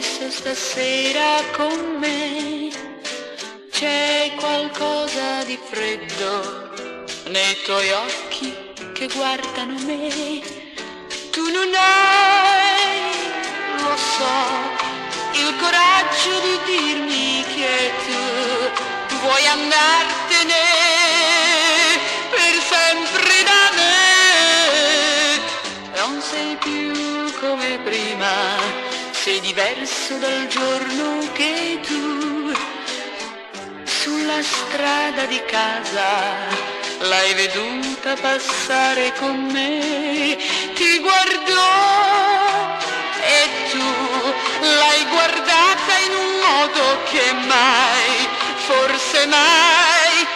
diverso stasera con me. C'è qualcosa di freddo nei tuoi occhi che guardano me. Tu non hai, lo so, il coraggio di dirmi che tu vuoi andartene per sempre da me. Non sei più come prima, sei diverso dal giorno che tu sulla strada di casa l'hai veduta passare con me. Ti guardò e tu l'hai guardata in un modo che mai, forse mai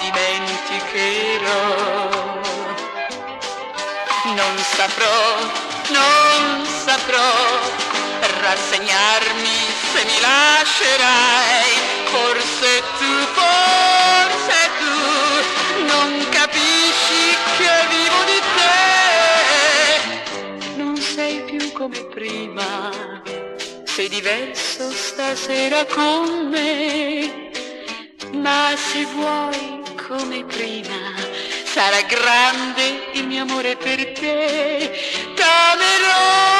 dimenticherò. Non saprò rassegnarmi se mi lascerai. Forse tu non capisci che vivo di te. Non sei più come prima, sei diverso stasera con me. Ma se vuoi come prima, sarà grande il mio amore per te. T'amerò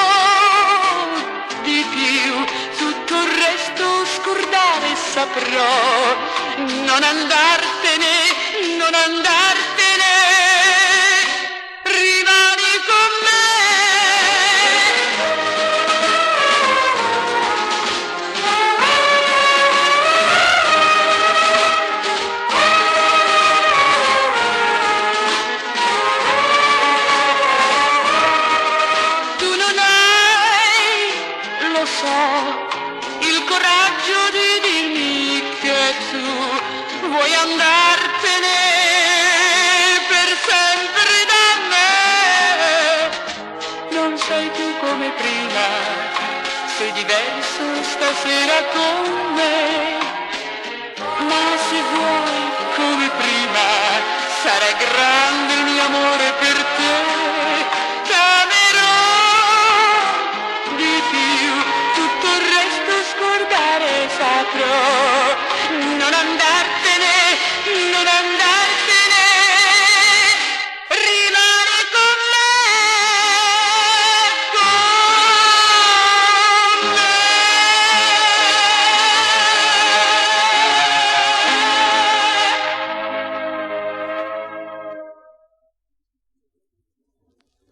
di più, tutto il resto scordare saprò. Non andartene, rimani con me. Il coraggio di dirmi che tu vuoi andartene per sempre da me. Non sei più come prima, sei diverso stasera con me. Ma se vuoi come prima, sarà grande il mio amore per te. Saprò non andare